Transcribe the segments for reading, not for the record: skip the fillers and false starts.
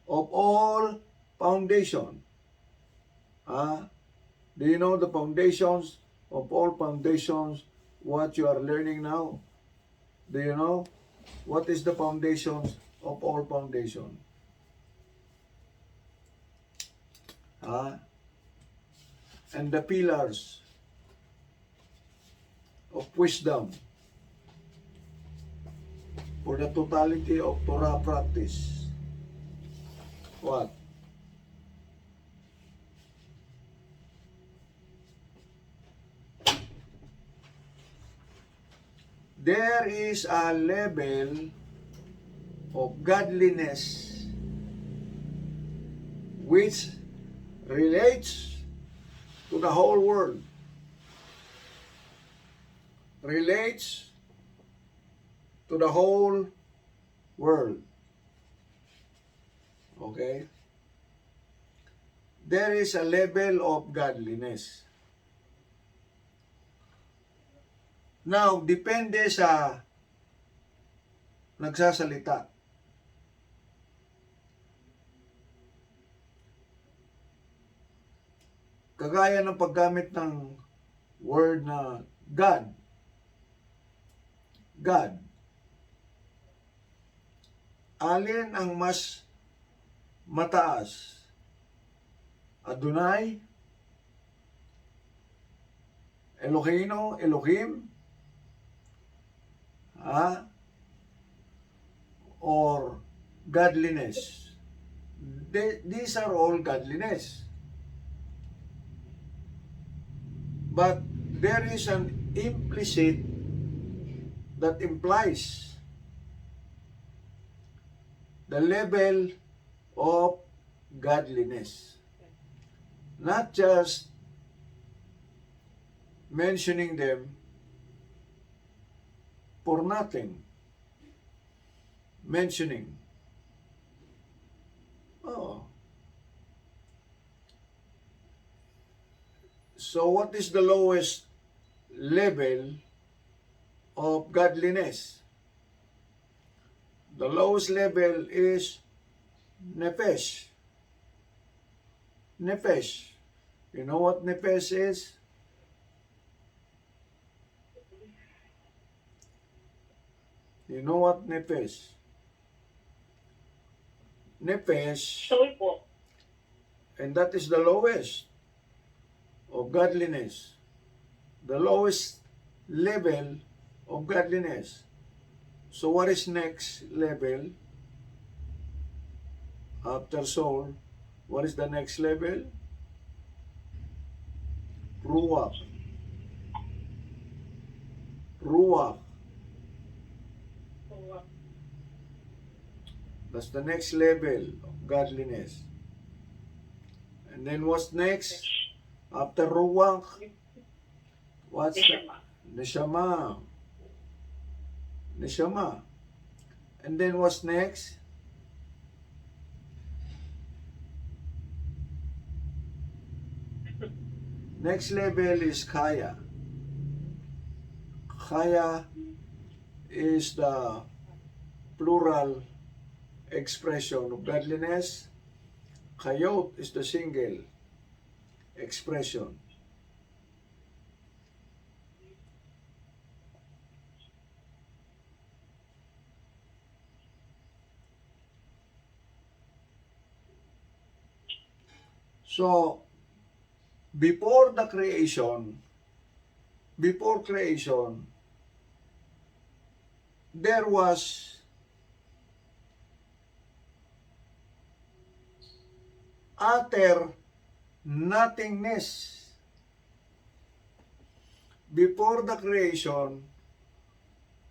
of all foundation. Do you know the foundations of all foundations, what you are learning now? Do you know? What is the foundations of all foundation? And the pillars of wisdom for the totality of Torah practice. What? There is a level of godliness which relates to the whole world. Relates to the whole world. Okay? There is a level of godliness. Now, depende sa nagsasalita. Kagaya ng paggamit ng word na God. God. Alin ang mas mataas? Adonai? Elohino? Elohim? Or godliness? These are all godliness. But there is an implicit that implies the level of godliness. Not just mentioning them for nothing. Mentioning. So what is the lowest level of godliness? The lowest level is nefesh. Nefesh. You know what nefesh is? You know what nefesh? Nefesh. And that is the lowest of godliness. The lowest level of godliness. So what is next level? After soul, what is the next level? Ruach. Ruach. That's the next level of godliness. And then what's next? After Ruach, what's Neshama. Neshama. And then what's next? Next level is Kaya. Kaya is the plural expression of godliness. Chayot is the single expression. So, before creation, there was utter nothingness. Before the creation,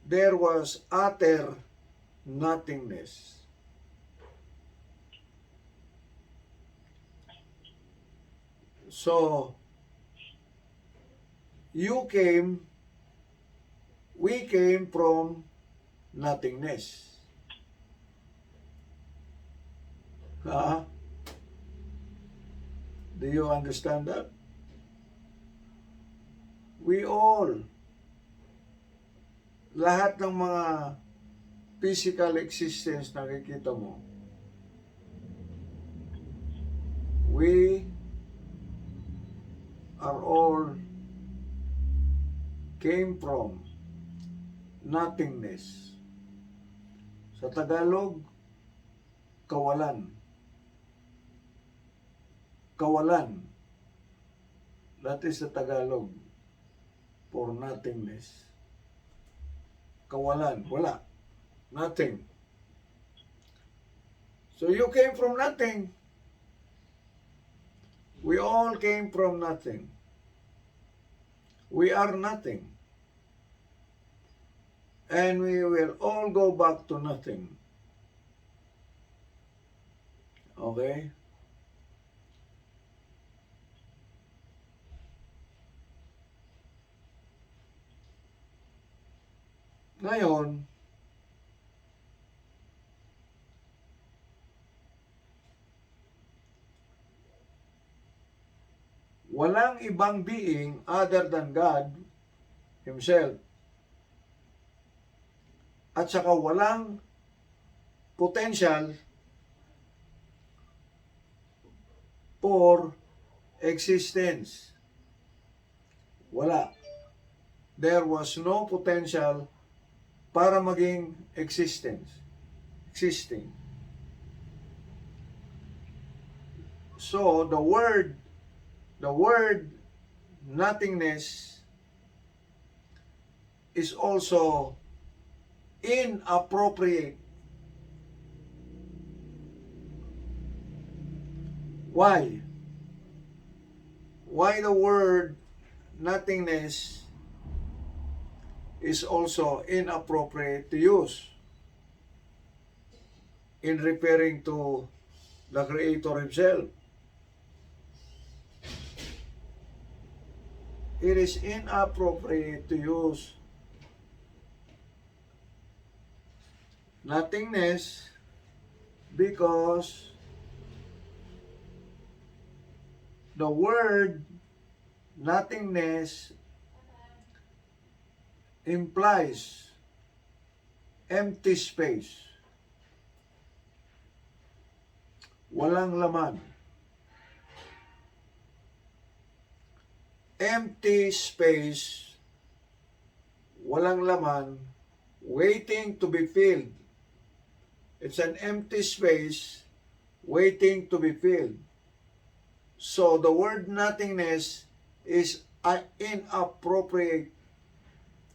there was utter nothingness. So, we came from nothingness. Do you understand that? We all, lahat ng mga physical existence nakikita mo, We are all came from nothingness. Sa Tagalog, kawalan. Kawalan. That is the Tagalog for nothingness. Kawalan. Wala. Nothing. So you came from nothing. We all came from nothing. We are nothing. And we will all go back to nothing. Okay? Ngayon, walang ibang being other than God Himself. At saka walang potential for existence. Wala. There was no potential para maging existing. So the word nothingness is also inappropriate. Why? Why the word nothingness is also inappropriate to use in referring to the Creator Himself? It is inappropriate to use nothingness because the word nothingness implies empty space. Walang laman. Empty space, walang laman, waiting to be filled. It's an empty space waiting to be filled. So the word nothingness is inappropriate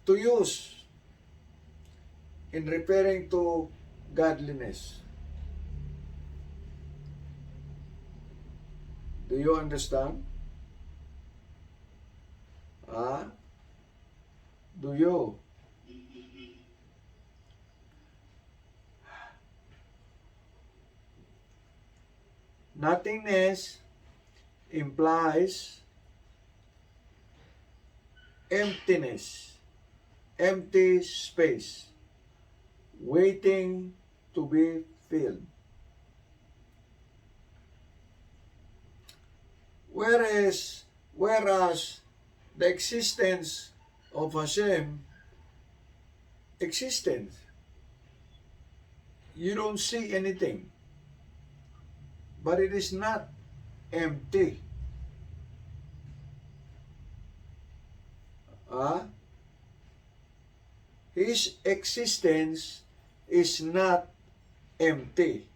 to use in referring to godliness. Do you understand? Do you? Nothingness implies emptiness, empty space, waiting to be filled. Whereas the existence of Hashem, existence, you don't see anything, but it is not empty. His existence is not empty.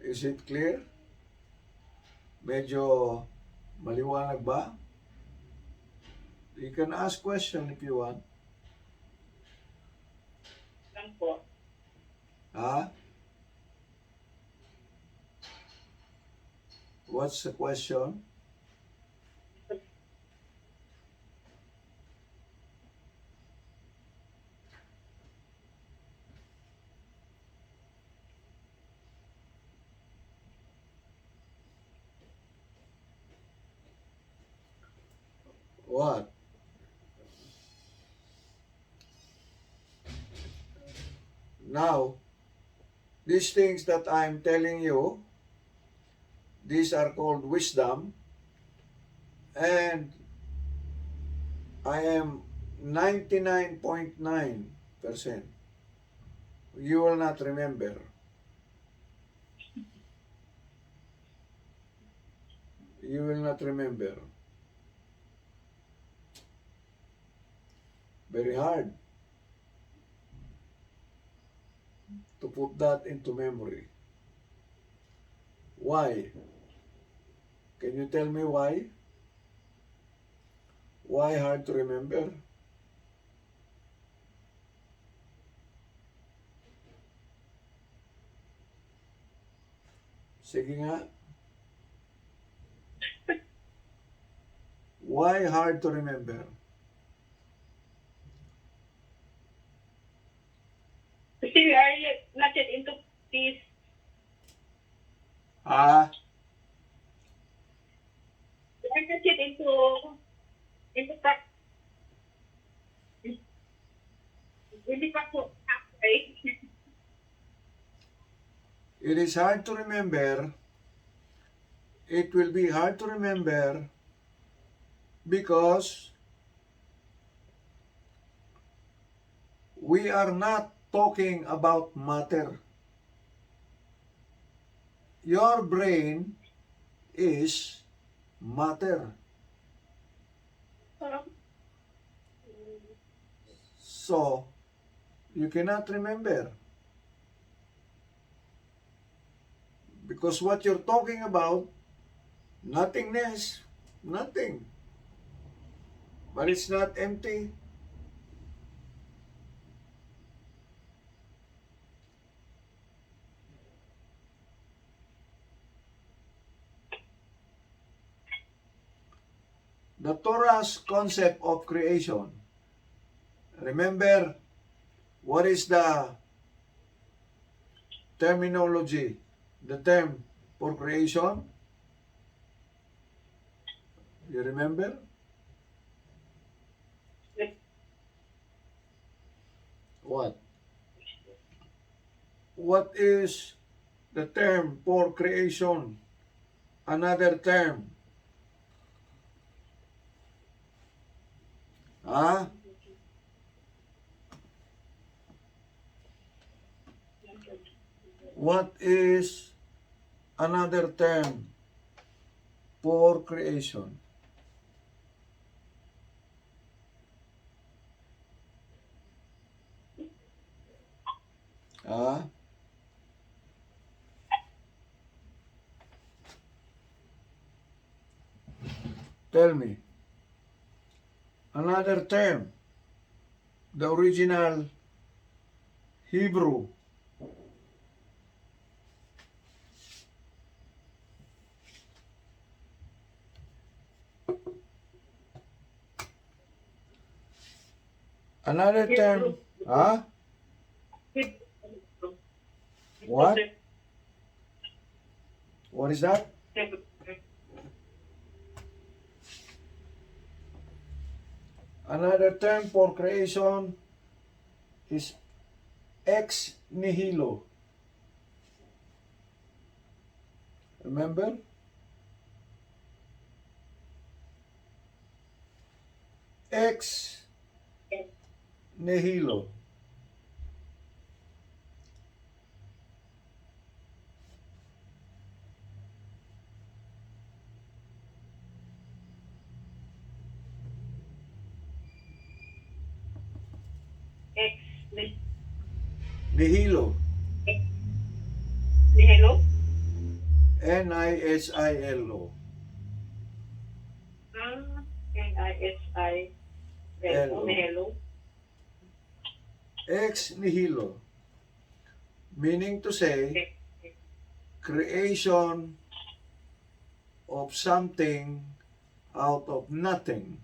Is it clear? Medyo maliwanag ba? You can ask question if you want. Lang po. What's the question? What? Now, these things that I'm telling you, these are called wisdom, and I am 99.9% you will not remember. You will not remember. Very hard to put that into memory. Why? Can you tell me why? Why hard to remember? Sige nga. Why hard to remember? Kasi we are not yet into peace. Ah, We are not yet into hindi pa po right? it is hard to remember. It will be hard to remember because we are not talking about matter. Your brain is matter. So, you cannot remember. Because what you're talking about, nothingness, nothing. But it's not empty. The Torah's concept of creation. Remember, what is the terminology, the term for creation? You remember? What? What is the term for creation? Another term. Ah? What is another term for creation? Ah? Tell me. Another term. The original Hebrew. Another term. Huh? What? What is that? Another term for creation is ex nihilo. Remember? Ex nihilo. Nihilo. Hello? N-I-S-I-L-O. N-I-S-I. L-O. Hello? Ex nihilo. Meaning to say, creation of something out of nothing.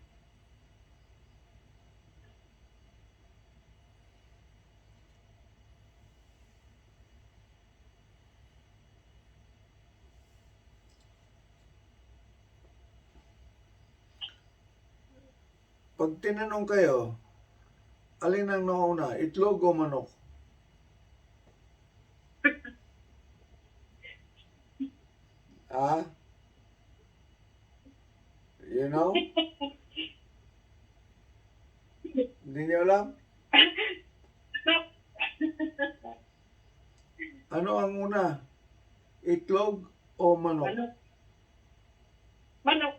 Pag tinanong kayo, alin ang nauna, itlog o manok? Ah? You know? Hindi niyo alam? Ano ang una? Itlog o manok? Manok. Manok.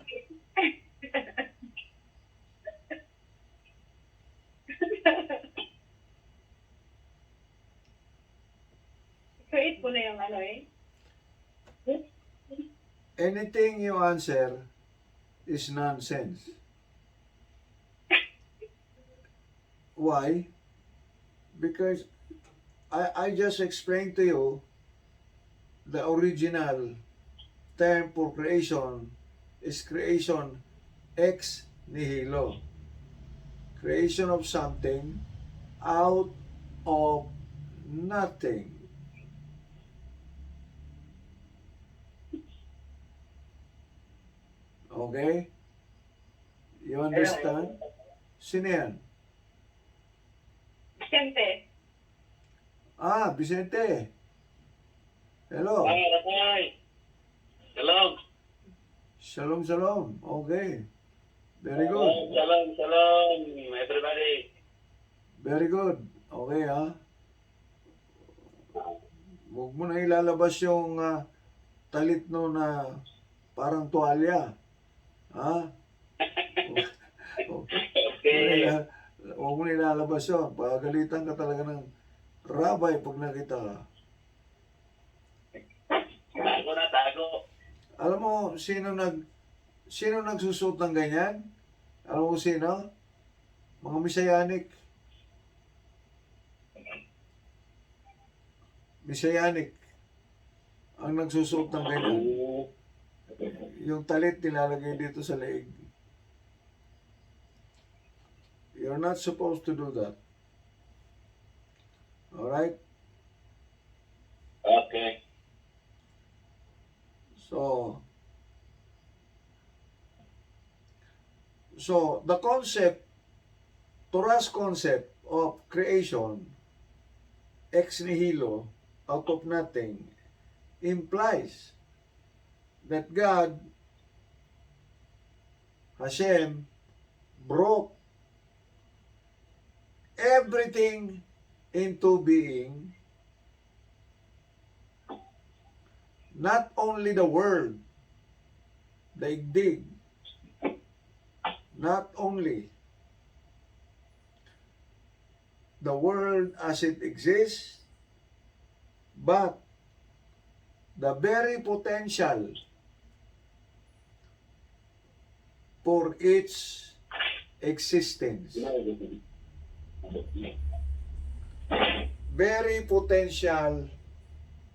Create ko na yung ano eh. Anything you answer is nonsense. Why? Because I just explained to you the original term for creation is creation ex nihilo. Creation of something out of nothing. Okay? You understand? Sino yan? Siyempre. Vicente. Hello. Rapay. Shalom. Shalom, shalom. Okay. Very good. Shalom, everybody. Very good. Okay, ha? Huwag mo na ilalabas yung talit no na parang tuwalya. Ha? Okay. Huwag mo na ilalabas yun. Pagalitan ka talaga ng rabay pag nakita ka. Tago. Alam mo, sino nagsusuot ng ganyan? Alam mo sino? Mga Misayanik. Misayanik ang nagsusuot ng ganyan. Yung talit nilalagay dito sa leeg. You're not supposed to do that. Alright? Okay. So the concept, Torah's concept of creation, ex nihilo, out of nothing, implies that God, Hashem, brought everything into being, not only the world, daigdig, not only the world as it exists, but the very potential for its existence. Very potential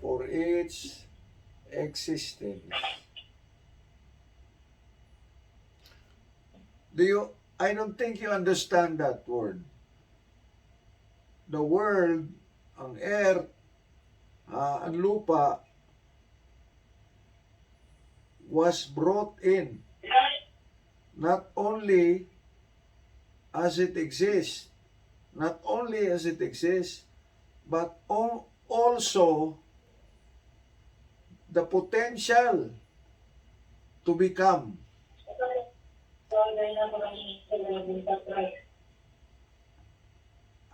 for its existence. I don't think you understand that word. The world, ang earth, ang lupa, was brought in not only as it exists, but also the potential to become.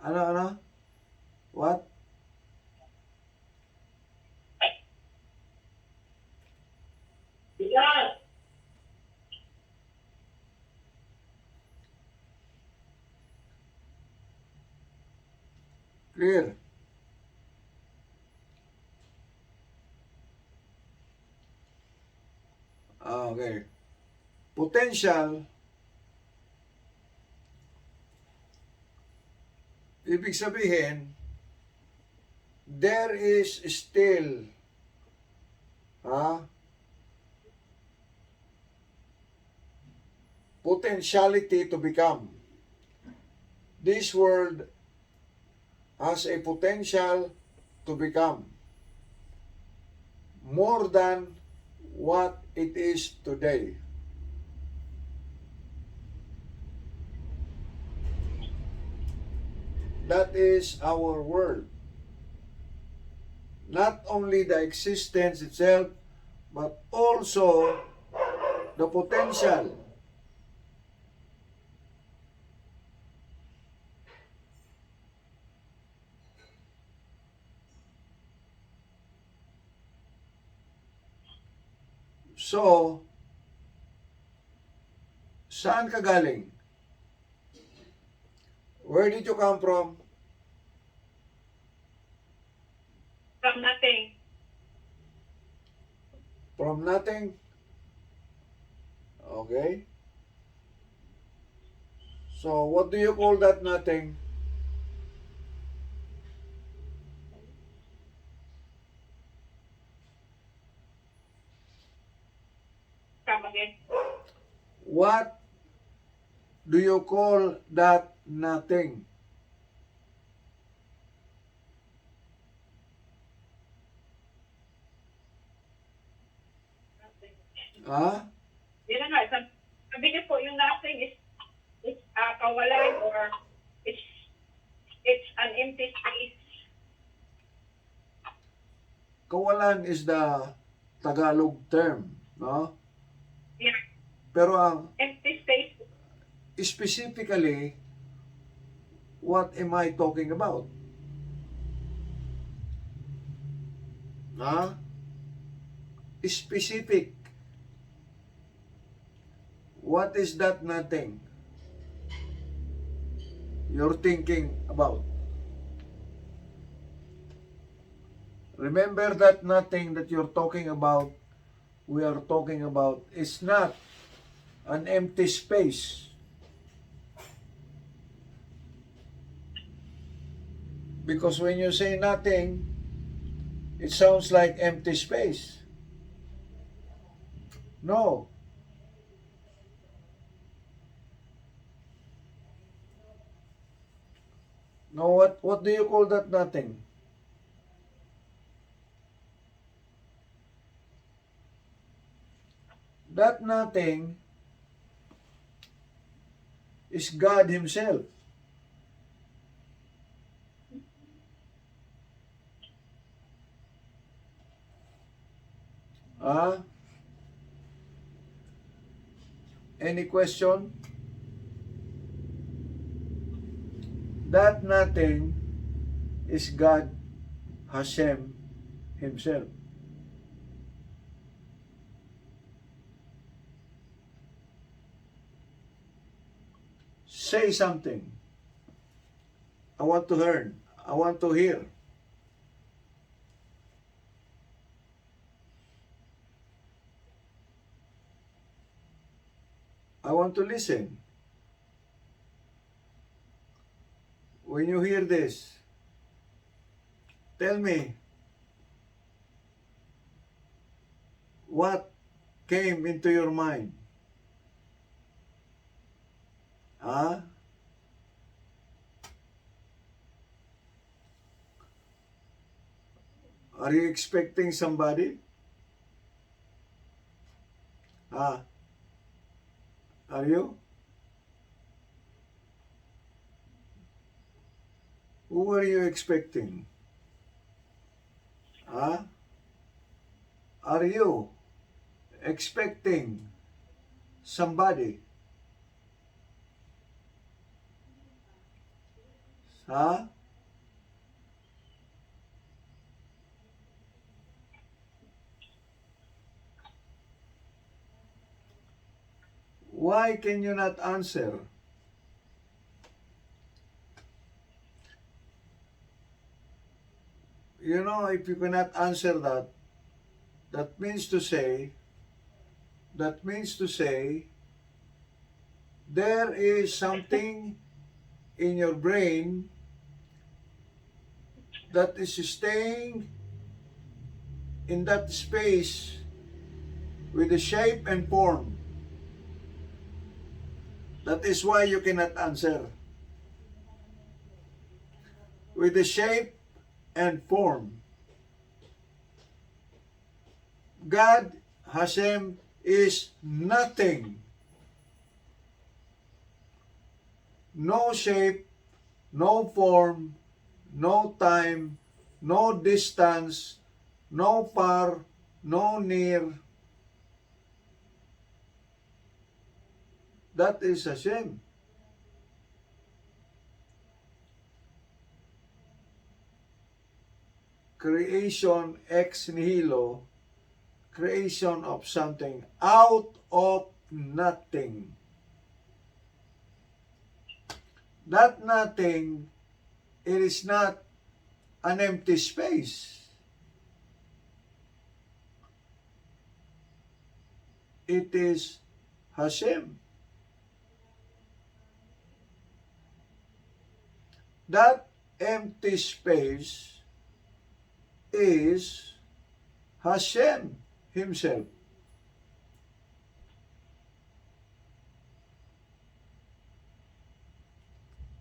Ano? What? Clear? Okay. Potential, ibig sabihin, there is still potentiality to become. This world has a potential to become more than what it is today. That is our world. Not only the existence itself, but also the potential. So, saan ka galing? Where did you come from? From nothing. From nothing? Okay. So, what do you call that nothing? Come again. What do you call that nothing? Ah? Yun na nga. Sabi niyo po, yung nothing is kawalan or it's it's an empty space. Kawalan is the Tagalog term, no? Yeah. Pero ang Empty space. specifically, what am I talking about? Ha? Specific. What is that nothing you're thinking about? Remember that nothing that you're talking about, we are talking about, is not an empty space. Because when you say nothing, it sounds like empty space. No. No, what do you call that nothing? That nothing is God Himself. Ah? Any question? That nothing is God Hashem Himself. Say something. I want to learn. I want to hear. I want to listen. When you hear this, tell me what came into your mind. Ah? Are you expecting somebody? Ah? Are you? Who are you expecting? Ah? Are you expecting somebody? Huh? Why can you not answer? You know, if you cannot answer that, that means to say, there is something in your brain that is staying in that space with the shape and form. That is why you cannot answer. With the shape and form. God, Hashem, is nothing. No shape, no form, no time, no distance, no far, no near. That is Hashem. Creation ex nihilo, creation of something out of nothing. That nothing, it is not an empty space. It is Hashem. That empty space is Hashem himself.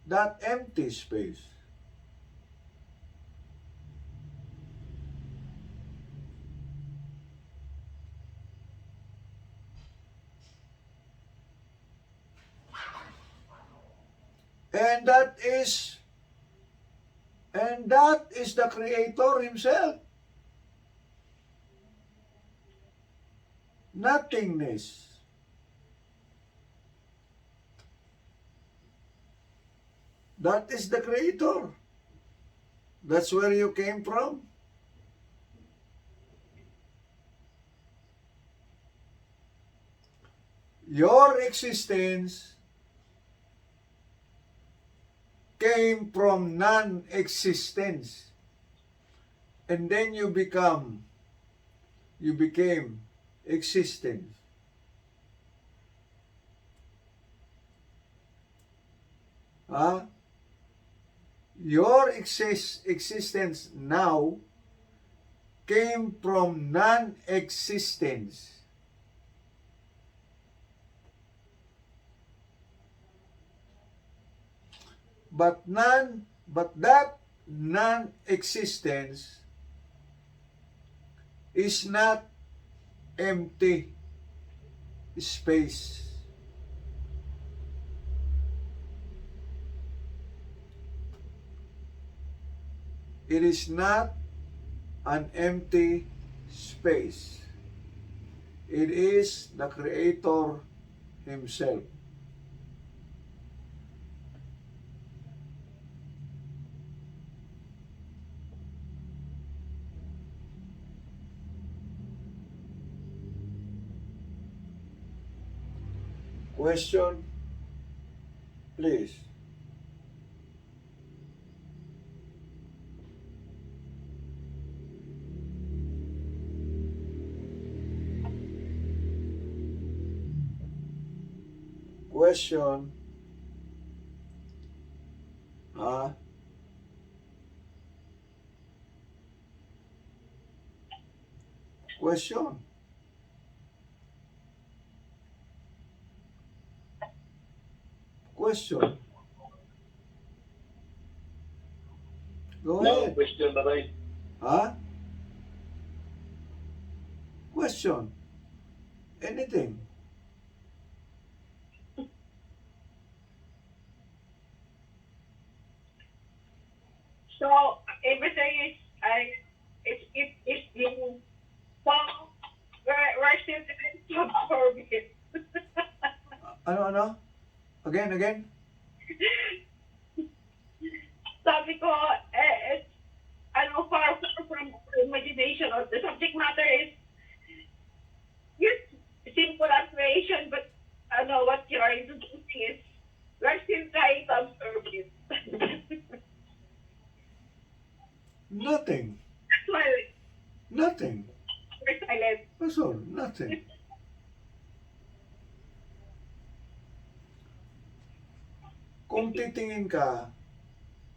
That empty space. And that is the Creator himself. Nothingness. That is the Creator. That's where you came from. Your existence came from non-existence. And then you became existence. Huh? Your existence now came from non-existence. But that non-existence is not empty space. It is not an empty space. It is the Creator himself. Question, please. Question. Question. Question. Go No ahead. question, Tatay. Huh? Question. Anything. So everything is you fall, we're still to absorb it. Ano? Again? Sabi ko, it's far from imagination, or the subject matter is just simple aspiration, but what you are introducing is we're still trying to absorb it. Nothing. That's why Nothing. we're silent. That's all. Nothing. Kung titingin ka,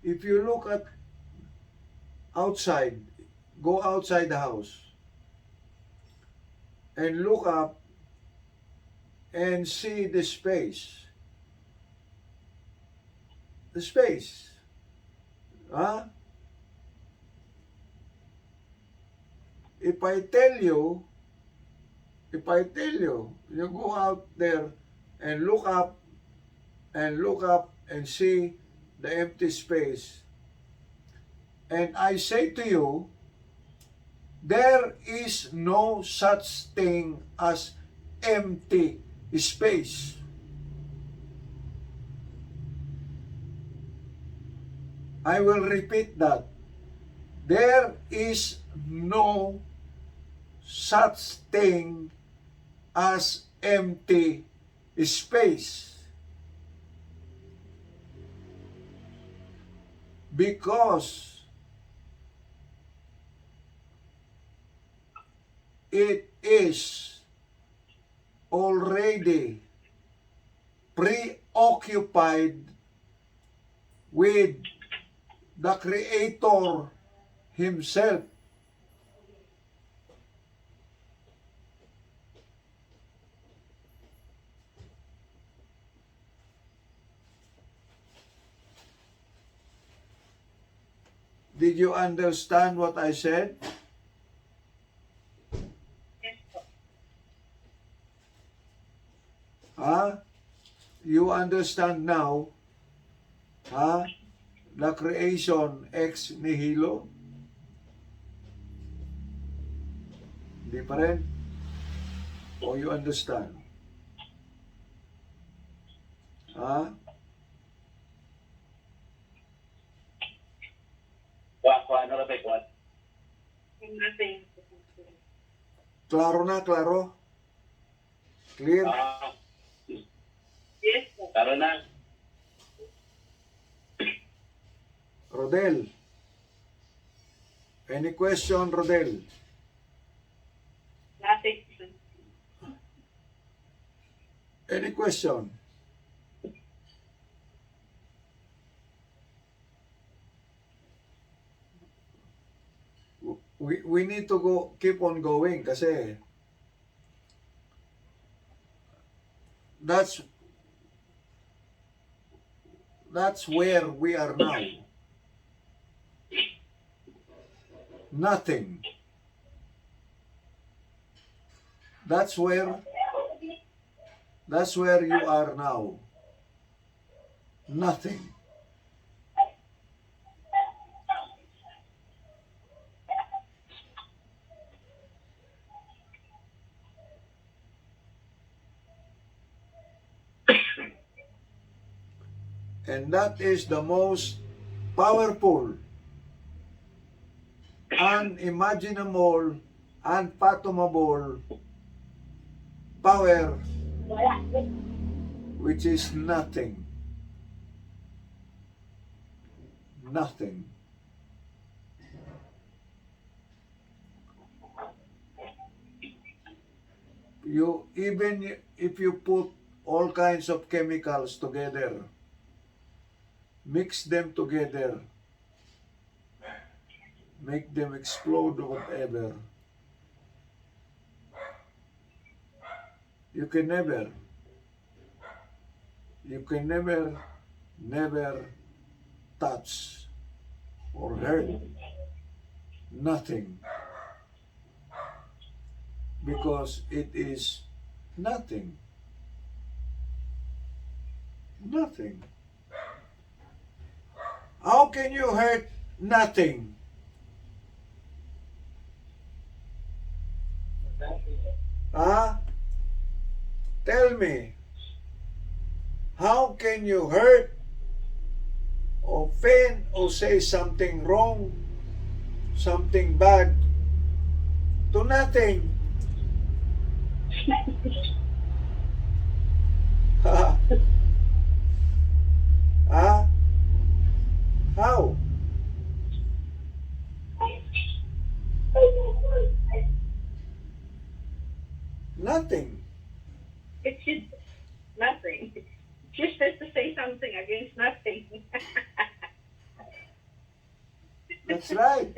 if you look at outside, go outside the house, and look up and see the space. The space. Huh? If I tell you, you go out there and look up and see the empty space, and I say to you, there is no such thing as empty space. I will repeat that. There is no such thing as empty space. Because it is already preoccupied with the Creator Himself. Did you understand what I said? Huh? You understand now? Huh? The creation ex nihilo? Hindi pa rin? O you understand? Huh? Ano na ba, Kwan? Nothing. Klaro na, klaro? Clear? Yes, po. Taro na. Rodel? Any question, Rodel? Nothing. Any question? We need to go keep on going kasi that's where we are now. Nothing. That's where you are now. Nothing. And that is the most powerful, unimaginable, unfathomable power, which is nothing. Nothing. Even if you put all kinds of chemicals together, mix them together, make them explode or whatever, you can never touch or hurt nothing, because it is nothing. Nothing. How can you hurt nothing? Huh? Tell me. How can you hurt, offend, or say something wrong, something bad to nothing? Huh? How? Nothing. It's just nothing. Just to say something against nothing. That's right.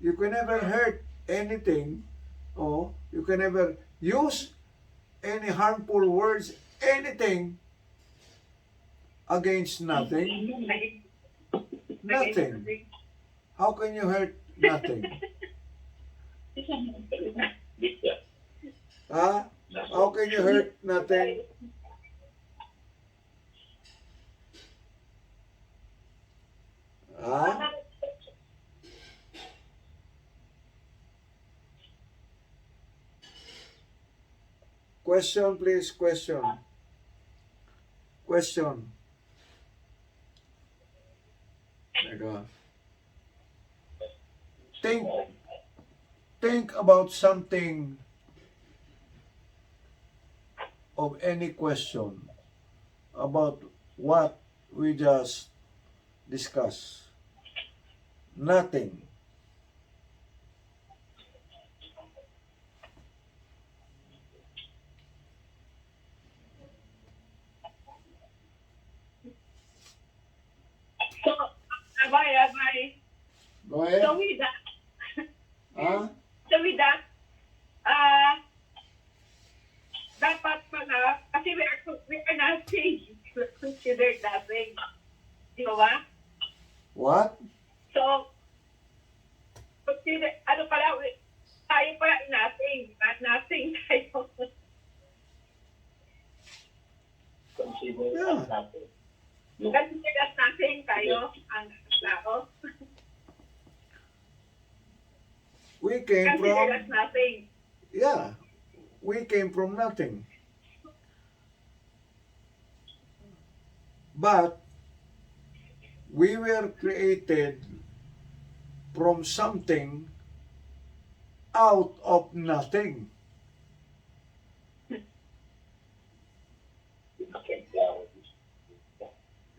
You can never hurt anything, or you can never use any harmful words, anything against nothing. Nothing. How can you hurt nothing? Huh? How can you hurt nothing? Huh? Question, please. Question. Question. There you go. think about something of any question about what we just discussed. Nothing. So, abay. Go ahead. So with that, Huh? so with that, uh, dapat pala, kasi we are nothing. We're considered nothing. Di ba ba? What? So, consider, ano pala, tayo pala nothing. Not nothing tayo. Consider Yeah. natin. Consider as nothing tayo, ang tao. We came Consider as from, nothing. yeah, we came from nothing. But we were created from something out of nothing.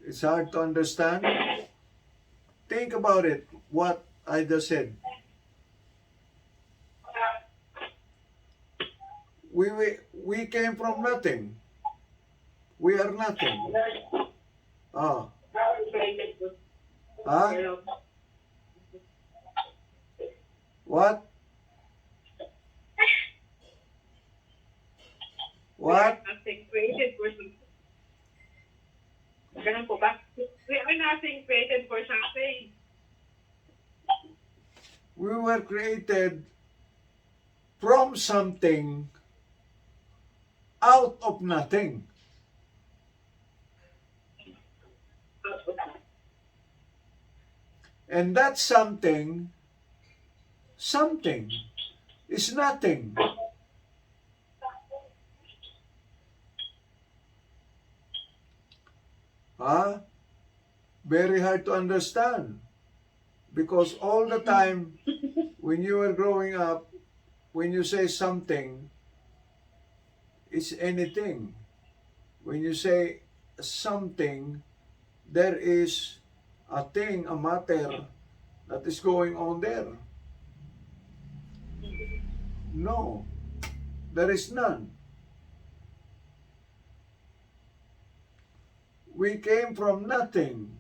It's hard to understand. Think about it, what I just said. We came from nothing. We are nothing. Ah. Huh? What? What? Nothing created for something. Ganun po ba? We are nothing created for something. We were created from something out of nothing. And that something is nothing. Huh? Very hard to understand. Because all the time, when you were growing up, when you say something, it's anything. When you say something, there is a thing, a matter that is going on there. No, there is none. We came from nothing.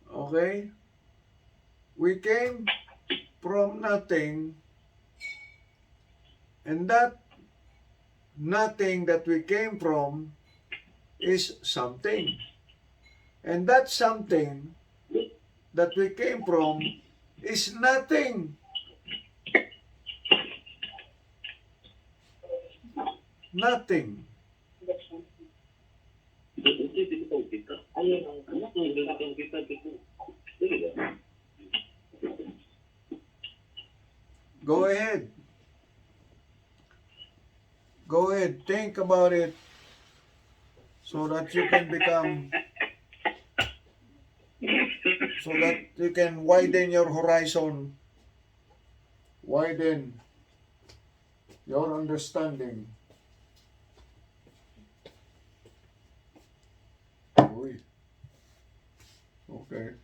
Okay? We came from nothing, and that nothing that we came from is something. And that something that we came from is nothing. Nothing. Go ahead. Go ahead. Think about it so that you can become, so that you can widen your horizon, widen your understanding. Uy. Okay.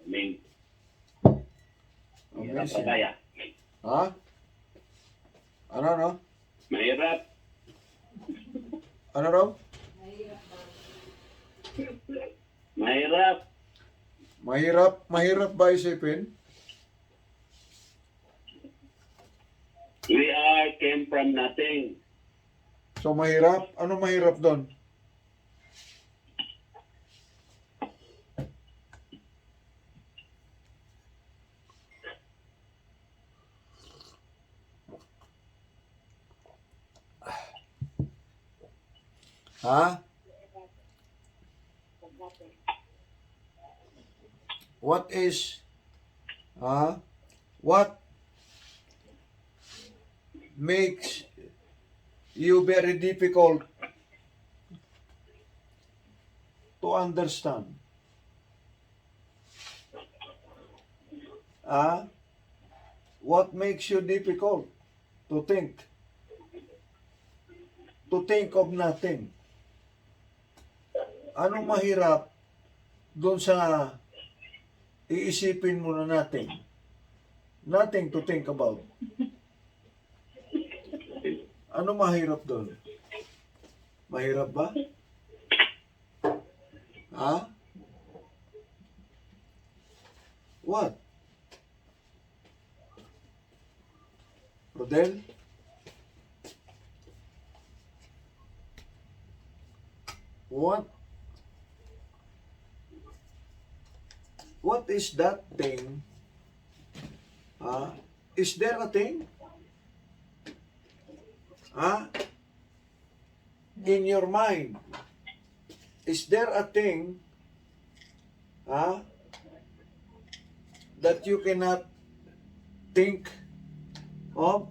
Amazing. Ha? Ano no? Mahirap. Ano no? Mahirap. Mahirap ba isipin? We are came from nothing. So mahirap? Ano mahirap doon? Ha? What is, what makes you very difficult to understand? Ah, what makes you difficult to think? To think of nothing. Anong mahirap doon sa iisipin mo na nothing? Nothing to think about. Ano mahirap doon? Mahirap ba? Ha? What? Rodel? What? What is that thing? Is there a thing? In your mind, is there a thing that you cannot think of?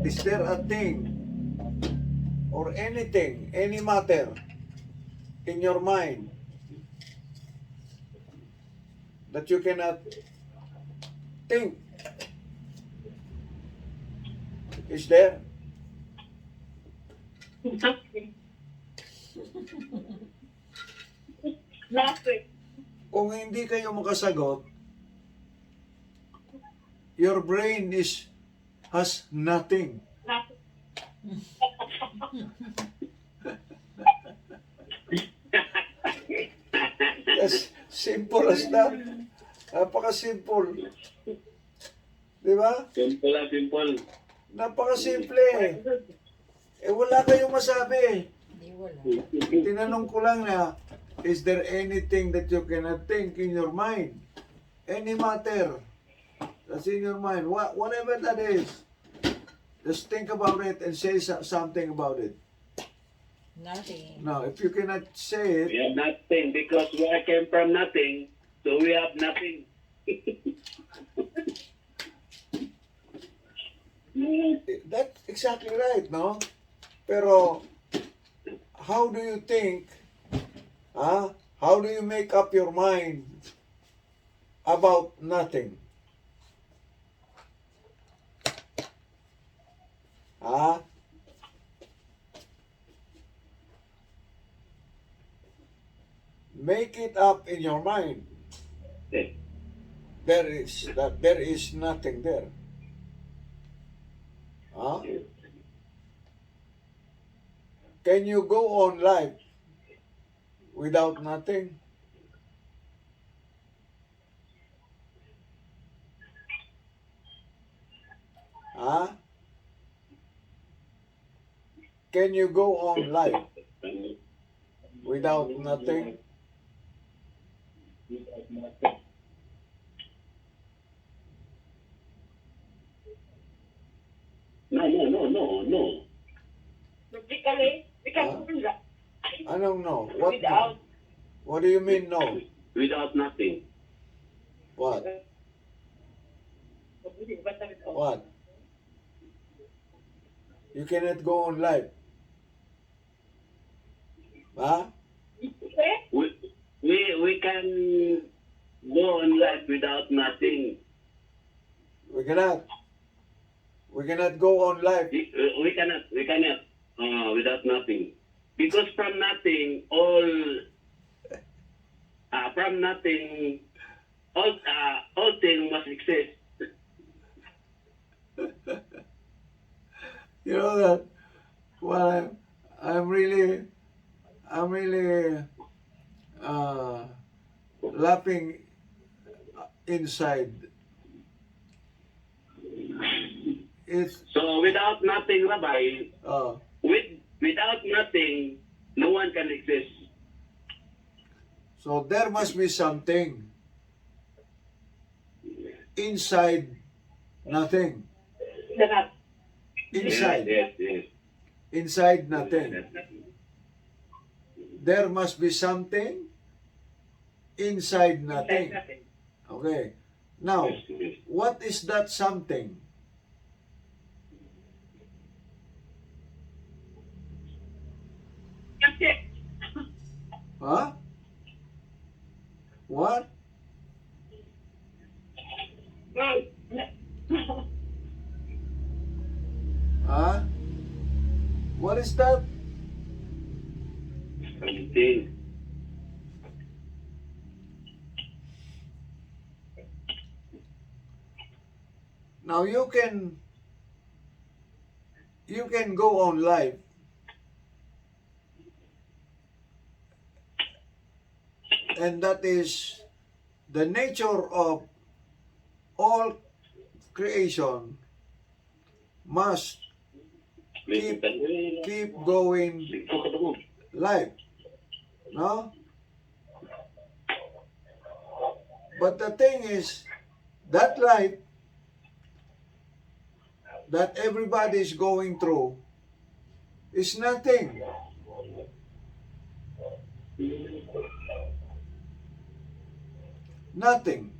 Is there a thing or anything, any matter in your mind that you cannot think? Is there? Nothing. Nothing. Kung hindi kayo makasagot, your brain has nothing. Nothing. As simple as that. Napaka-simple. Di ba? Simple lang, simple. Napaka-simple. Wala kayong masabi. Hindi, wala. Tinanong ko lang na, is there anything that you cannot think in your mind? Any matter that's in your mind, whatever that is, just think about it and say something about it. Nothing. Now, if you cannot say it, We have nothing because we came from nothing, so we have nothing. that's exactly right, no? Pero, how do you think, how do you make up your mind about nothing? Make it up in your mind. There is nothing there. Can you go on life without nothing? Can you go on life without nothing? No. Logically, we can Huh? do that. I don't know. What Without. no? What do you mean no? Without nothing. What? What? You cannot go on life. We can go on life without nothing. We cannot. We cannot go on life. We cannot without nothing. Because from nothing, all things must exist. You know that. Well, I'm really laughing inside. It's So without nothing, Rabbi, without nothing, no one can exist. so there must be something inside nothing. Inside. Yes. Inside nothing. There must be something inside nothing. Okay. Now, what is that something? That's it. Huh? What is that? Something. Now you can go on live and that is the nature of all creation must keep going live, no? But the thing is, that life that everybody is going through is nothing. Nothing.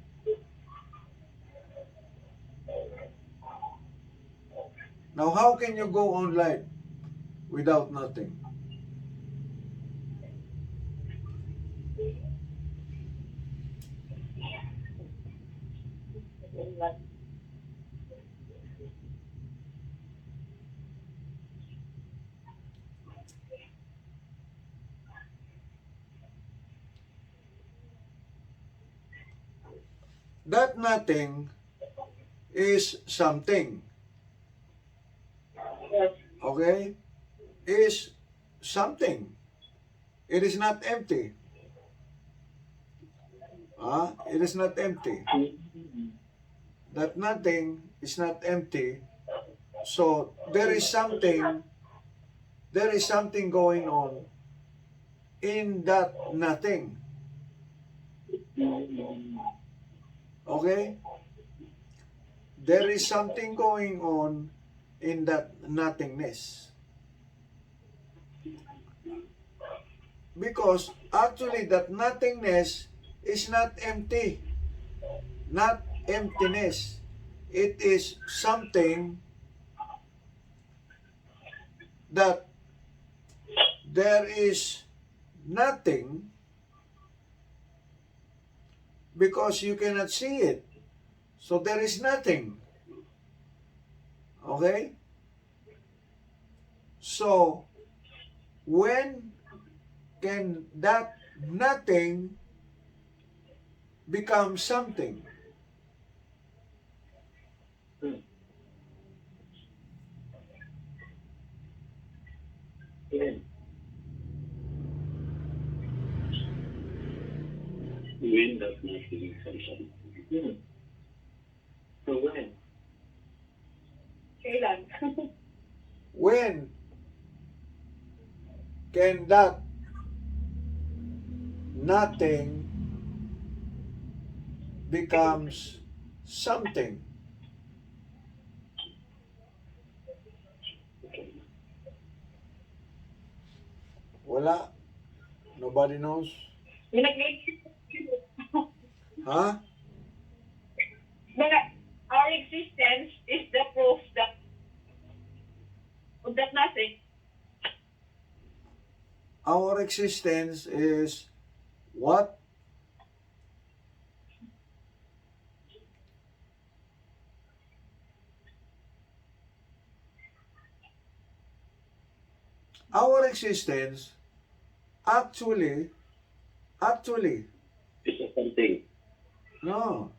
Now, how can you go on life without nothing? That nothing is something. Yes. Okay? Is something. It is not empty. It is not empty. That nothing is not empty. So there is something going on in that nothing. Okay? There is something going on in that nothingness. Because actually that nothingness is not empty, not emptiness. It is something that there is nothing because you cannot see it. So there is nothing. Okay? So when can that nothing become something? When does nothing become something? So when? Kailan? When can that nothing becomes something? Wala. Nobody knows. Yung nag-exist. Huh? But our existence is the proof that of that nothing. Our existence is what? Our existence actually, It's a something. no,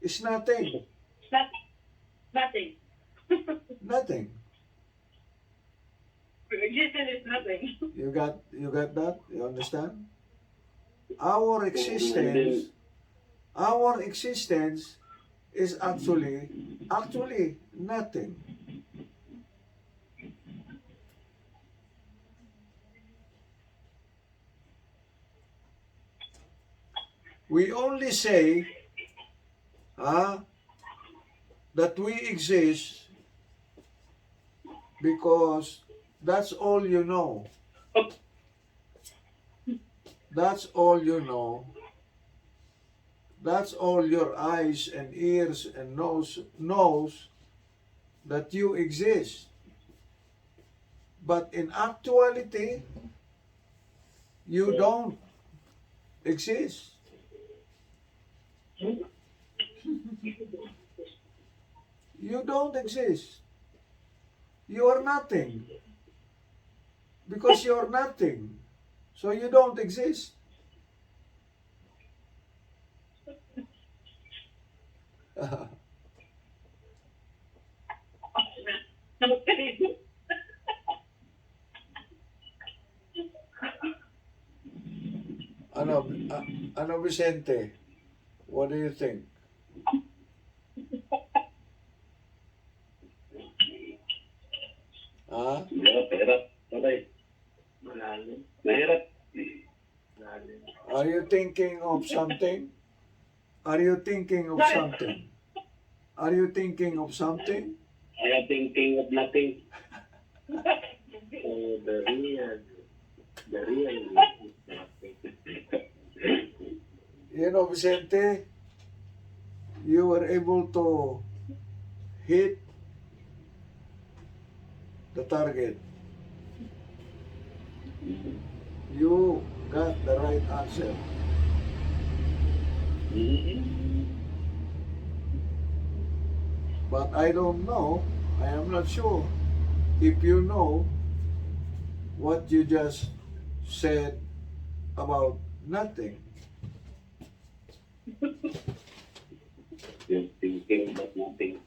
it's nothing. It's not nothing. Nothing. Existence is nothing. You got that? You understand? Our existence, our existence is actually nothing. We only say that we exist because that's all you know. That's all you know. That's all your eyes and ears and nose knows that you exist. But in actuality, you don't exist. You don't exist. You are nothing. Because you're nothing. So you don't exist. Ano Vicente? What do you think? Ah? Mahirap. Okay. Mahirap. Are you thinking of something? Are you thinking of something? Are you thinking of something? I am thinking of nothing. Oh, the real is nothing. You know, Vicente, you were able to hit the target. You got the right answer. But I don't know, I am not sure if you know what you just said about nothing. You're thinking about nothing.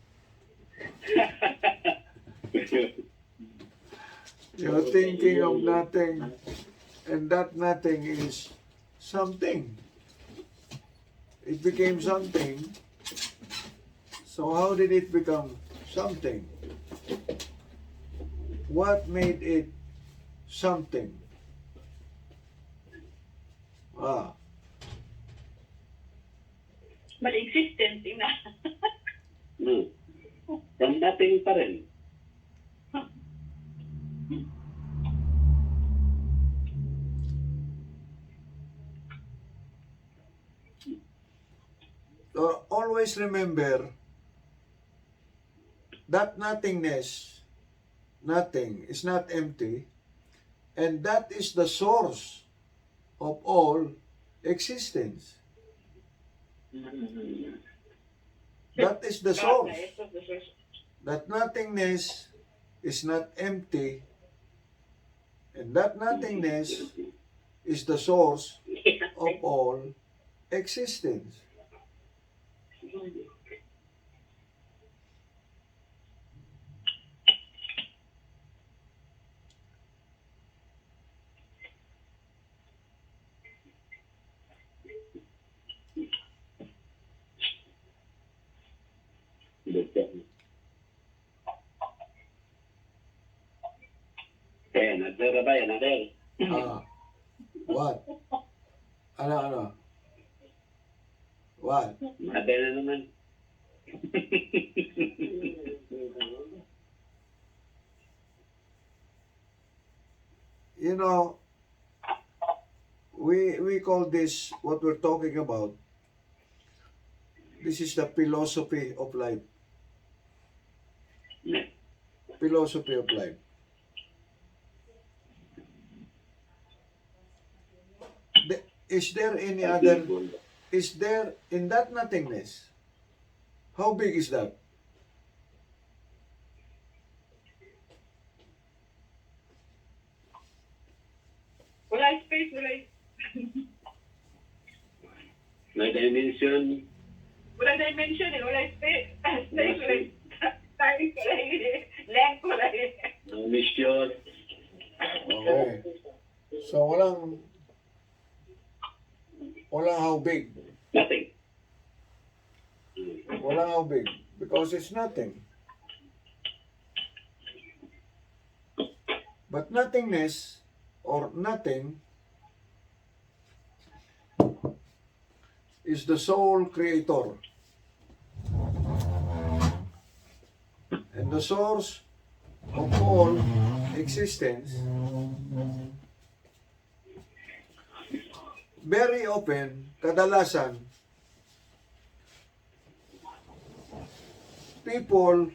You're thinking of nothing, and that nothing is something. It became something. So how did it become something? What made it something? Ah, But existence, na. From nothing pa rin. so always remember that nothingness, nothing, is not empty, and that is the source of all existence. That is the source. That nothingness is not empty, and that nothingness is the source of all existence. Okay, another ba? Another. Ah, what? Ano? What? Another na naman. You know, we call this, what we're talking about, this is the philosophy of life. Philosophy of life. Is there any other, is there, in that nothingness, how big is that? Wala space, wala May dimension. wala dimension, wala space, space, wala time, wala length, wala No mission. Okay. So walang how big. Nothing. Walang how big. Because it's nothing. But nothingness, or nothing, is the sole creator. And the source of all existence. Very often, kadalasan, people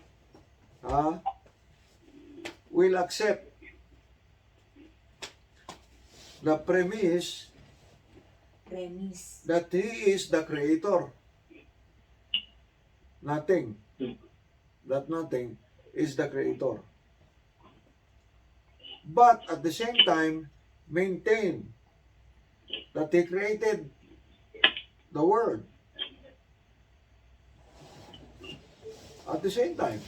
will accept the premise that he is the creator. Nothing. That nothing is the creator. but at the same time maintain that He created the world at the same time.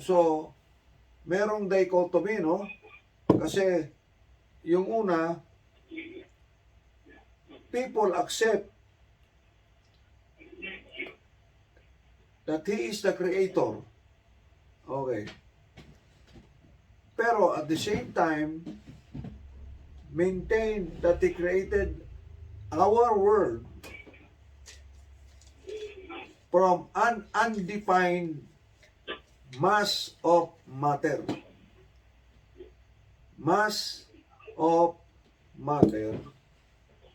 So, merong dichotomy, no? Kasi yung una, people accept that He is the creator. Okay. Pero at the same time, maintain that He created our world from an undefined mass of matter. Mass of matter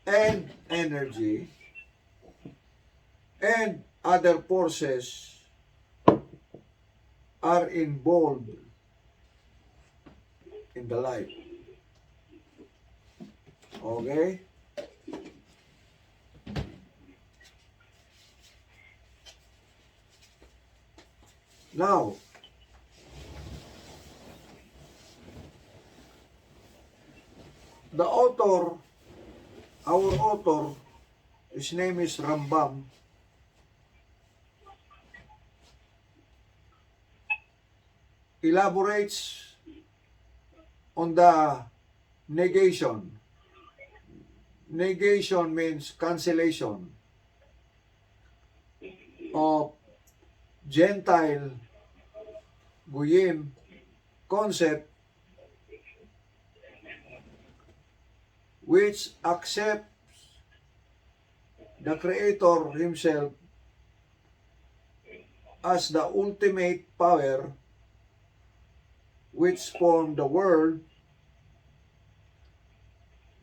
and energy and other forces are involved in the life. Okay? Now, the author, our author, his name is Rambam, elaborates on the negation. Negation means cancellation of Gentile Goyim concept which accepts the Creator Himself as the ultimate power which formed the world,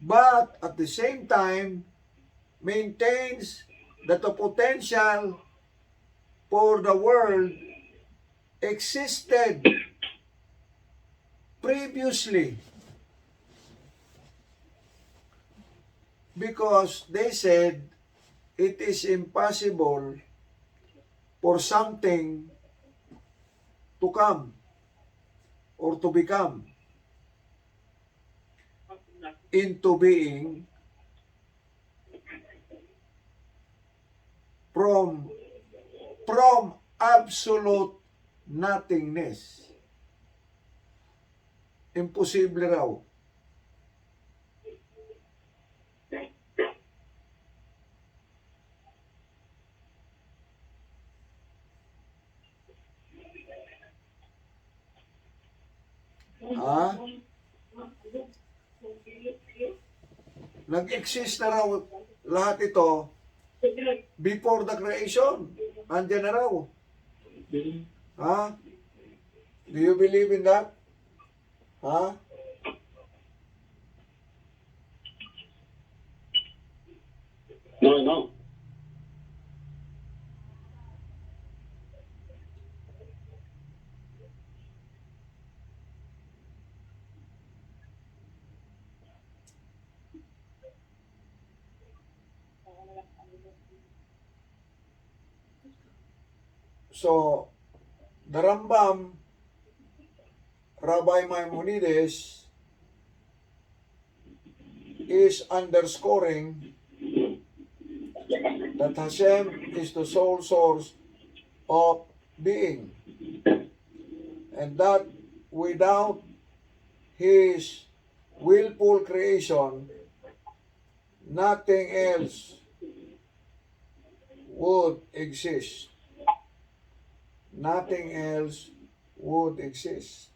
but at the same time maintains that the potential for the world existed previously, because they said it is impossible for something to come or to become into being from absolute nothingness. Imposible raw. Ah, nag-exist na raw lahat ito before the creation. Andiyan na raw. Ha? Do you believe in that? Ha? No. So, the Rambam, Rabbi Maimonides, is underscoring that Hashem is the sole source of being, and that without His willful creation, nothing else would exist. Nothing else would exist.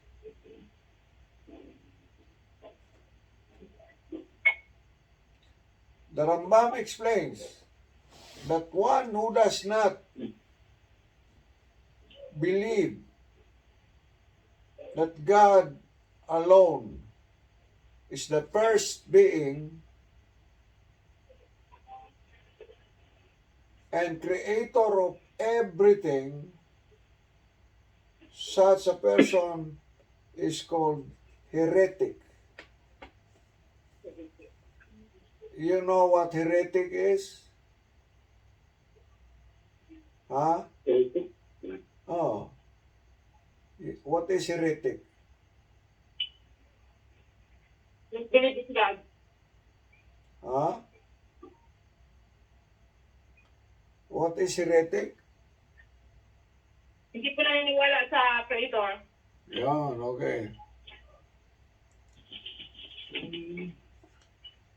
The Rambam explains that one who does not believe that God alone is the first being and creator of everything, such a person is called heretic. You know what heretic is? Huh? Oh. What is heretic? believe in God. Ha? What is heretic? Hindi po naniniwala sa Creator. Yan, okay.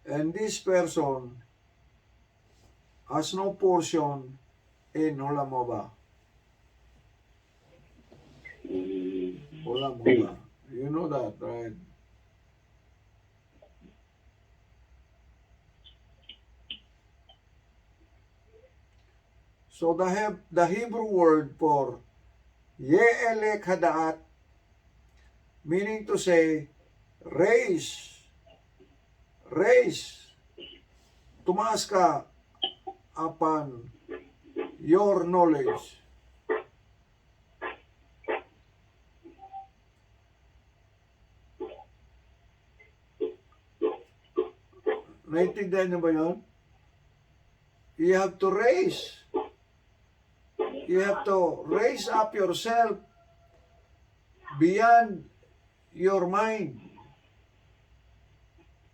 And this person has no portion in Olam Haba. Olam Haba. You know that, right? So the Hebrew word for Ye'elek Hadaat, meaning to say, raise, tumaas ka upon your knowledge. Naintindihan niyo ba yun? You have to raise. You have to raise up yourself beyond your mind,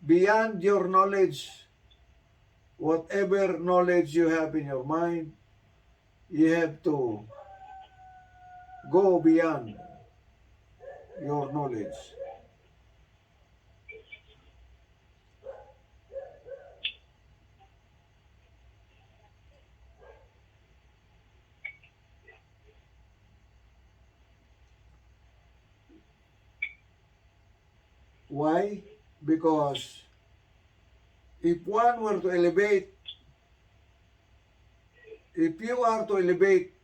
beyond your knowledge. Whatever knowledge you have in your mind, you have to go beyond your knowledge. Why? Because if one were to elevate, if you are to elevate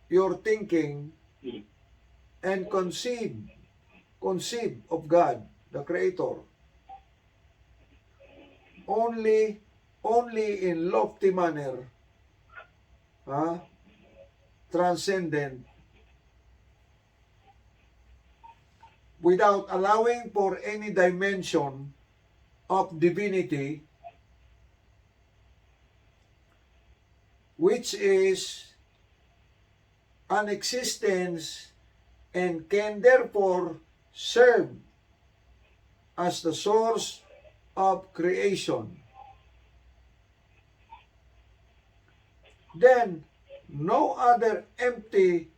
your thinking and conceive of God, the Creator, only in lofty manner, transcendent, without allowing for any dimension of divinity, which is an existence and can therefore serve as the source of creation. Then no other empty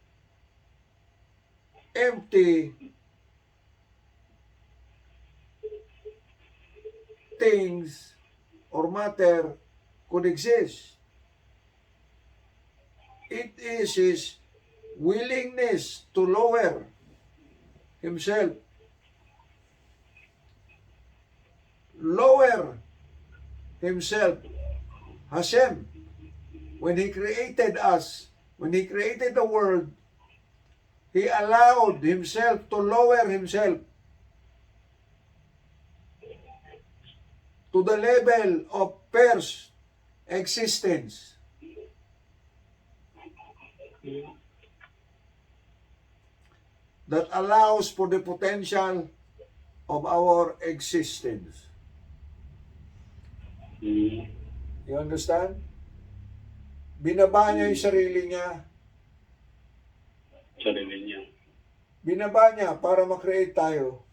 things or matter could exist. It is his willingness to lower himself, Hashem, when he created us, when he created the world, he allowed himself to lower himself to the level of first existence. That allows for the potential of our existence. You understand? Binaba niya yung sarili niya. Sarili niya. Binaba niya para makreate tayo.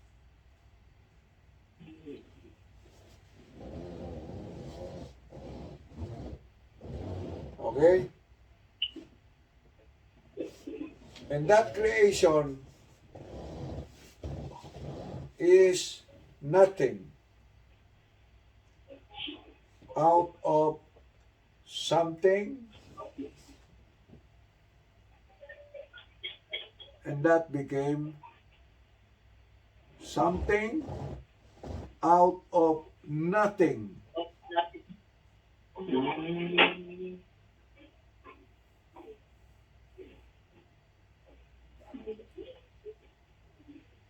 Okay? And that creation is nothing out of something, and that became something out of nothing.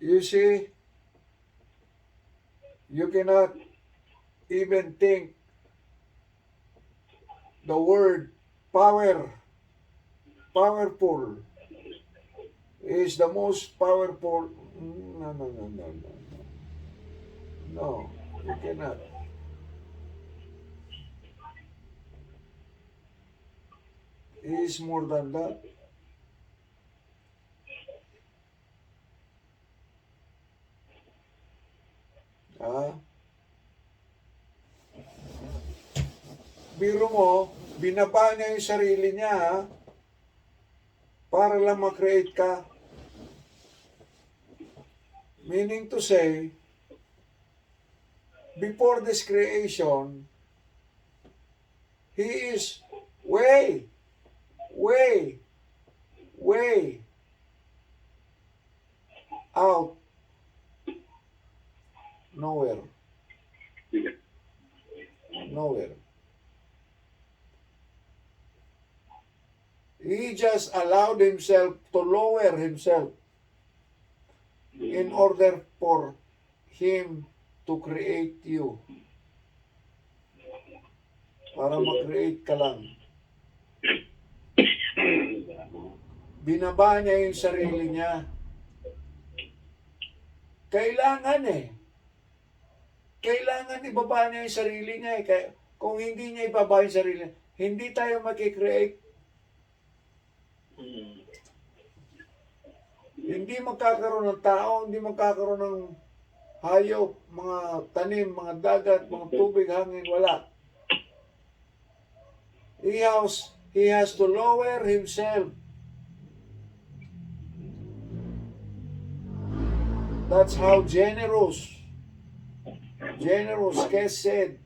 You see, you cannot even think the word powerful is the most powerful. No, you cannot. It is more than that. biro mo, binaba niya yung sarili niya para lang makreate ka. Meaning to say, before this creation, He is way out, nowhere. He just allowed himself to lower himself in order for him to create you. Para mag-create ka lang. Binaba niya yung sarili niya. Kailangan Kailangan ibaba niya yung sarili niya Kaya, kung hindi niya ibaba yung sarili niya, hindi tayo makikreate. Hindi magkakaroon ng tao, hindi magkakaroon ng hayop, mga tanim, mga dagat, mga tubig, hangin, wala. He has to lower himself. That's how generous, Kes said,